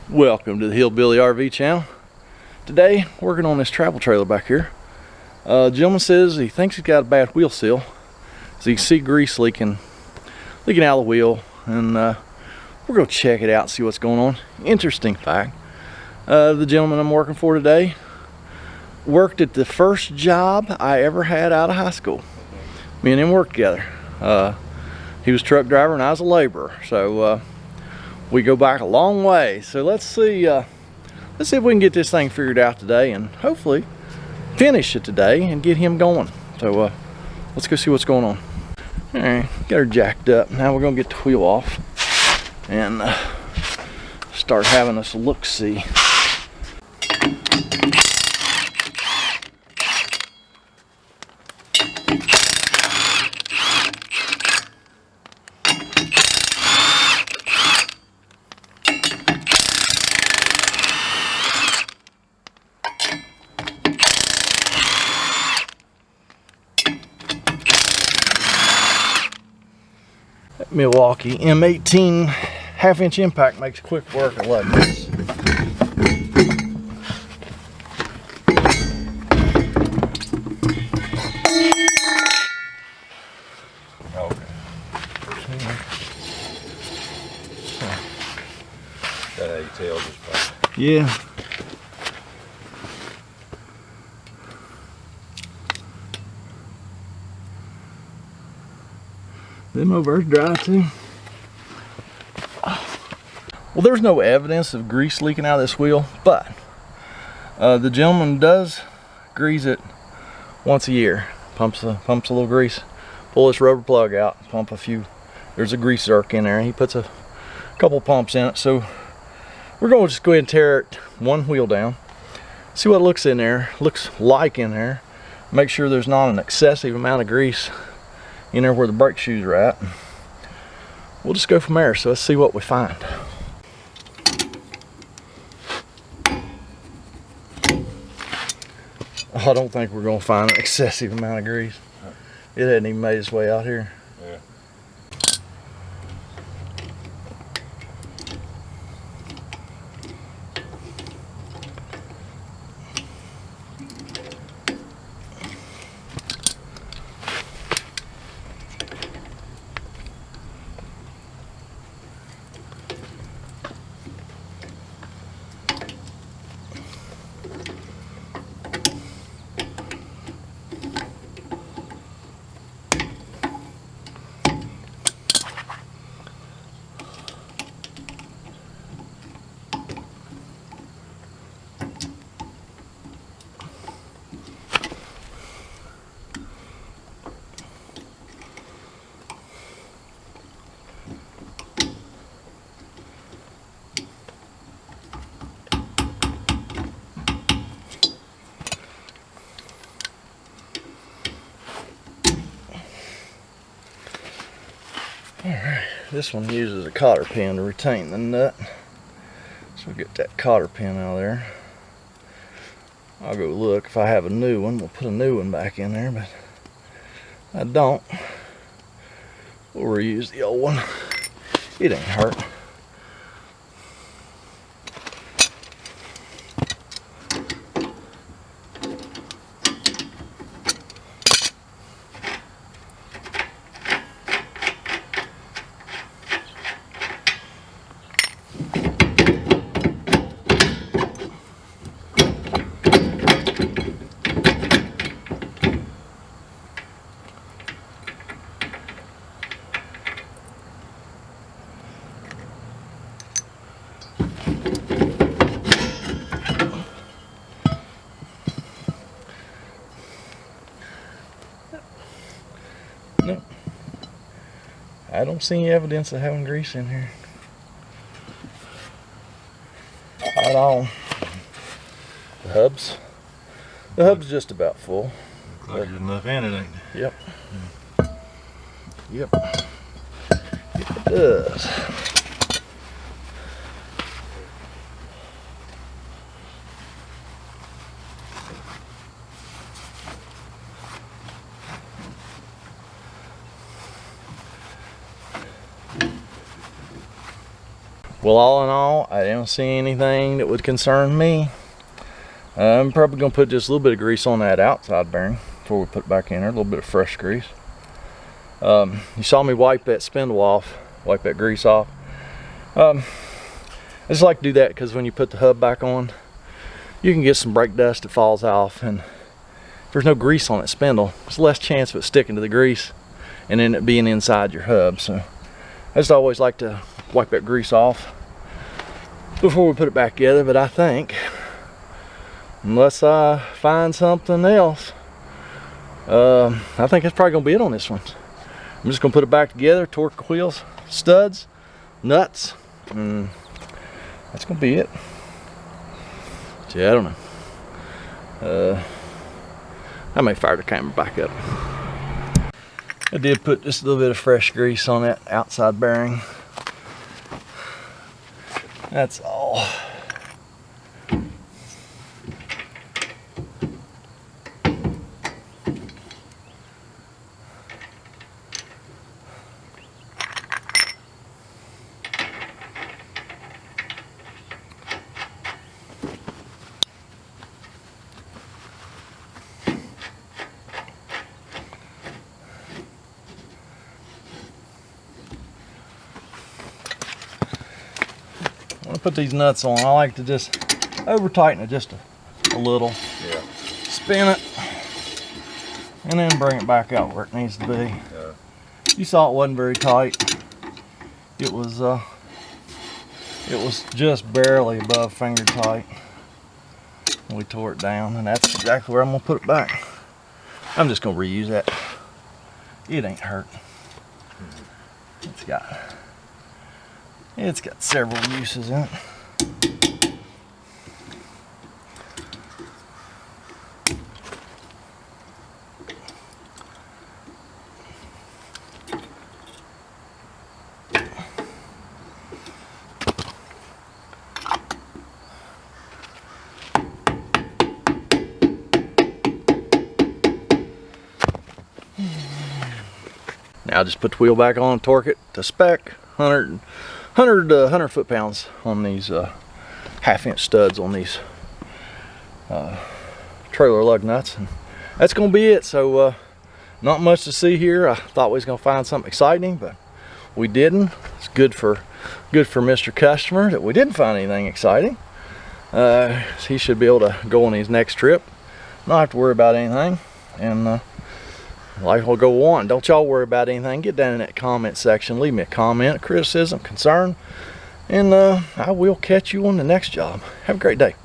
Welcome to the Hillbilly RV channel. Today, working on this travel trailer back here. The gentleman says he thinks he's got a bad wheel seal. So you can see grease leaking out of the wheel, and we're gonna check it out and see what's going on. Interesting fact, the gentleman I'm working for today worked at the first job I ever had out of high school. Me and him worked together. He was a truck driver and I was a laborer, so we go back a long way. So let's see if we can get this thing figured out today and hopefully finish it today and get him going. So let's go see what's going on. All right, got her jacked up. Now we're gonna get the wheel off and start having us look-see. Milwaukee M18 half-inch impact makes quick work of letting this. Okay. That how you tell this part. Yeah. Them over there's dry too. Well, there's no evidence of grease leaking out of this wheel, but the gentleman does grease it once a year. Pumps a little grease, pull this rubber plug out, pump a few. There's a grease zerk in there, and he puts a couple pumps in it. So we're going to just go ahead and tear it one wheel down, see what looks in there, in there. Make sure there's not an excessive amount of grease in there where the brake shoes are at. We'll just go from there. So let's see what we find. I don't think we're gonna find an excessive amount of grease. It hadn't even made its way out here. Yeah. Alright, this one uses a cotter pin to retain the nut. So we'll get that cotter pin out of there. I'll go look if I have a new one. We'll put a new one back in there, but I don't. We'll reuse the old one. It ain't hurt. Nope. I don't see any evidence of having grease in here at all. The hub's just about full. Looks like there's enough in it, ain't there? Yep. It does. Well, all in all, I don't see anything that would concern me. I'm probably gonna put just a little bit of grease on that outside bearing before we put it back in there, a little bit of fresh grease. You saw me wipe that spindle off, wipe that grease off. I just like to do that because when you put the hub back on, you can get some brake dust that falls off, and if there's no grease on that spindle, there's less chance of it sticking to the grease and then it being inside your hub. So I just always like to wipe that grease off before we put it back together. But I think, unless I find something else, I think that's probably gonna be it on this one. I'm just gonna put it back together, torque the wheels, studs, nuts, and that's gonna be it. So yeah, I don't know. I may fire the camera back up. I did put just a little bit of fresh grease on that outside bearing. That's all. When I put these nuts on, I like to just over tighten it just a little. Yeah. Spin it, and then bring it back out where it needs to be. Yeah. You saw it wasn't very tight. It was just barely above finger tight. We tore it down, and that's exactly where I'm gonna put it back. I'm just gonna reuse that. It ain't hurt. It's got several uses in it. Now just put the wheel back on, torque it to spec, 100 foot-pounds on these half-inch studs on these trailer lug nuts, and that's gonna be it. So not much to see here. I thought we was gonna find something exciting, but we didn't. It's good for Mr. Customer that we didn't find anything exciting. He should be able to go on his next trip, not have to worry about anything, and life will go on. Don't y'all worry about anything. Get down in that comment section, leave me a comment, a criticism, concern, and I will catch you on the next job. Have a great day.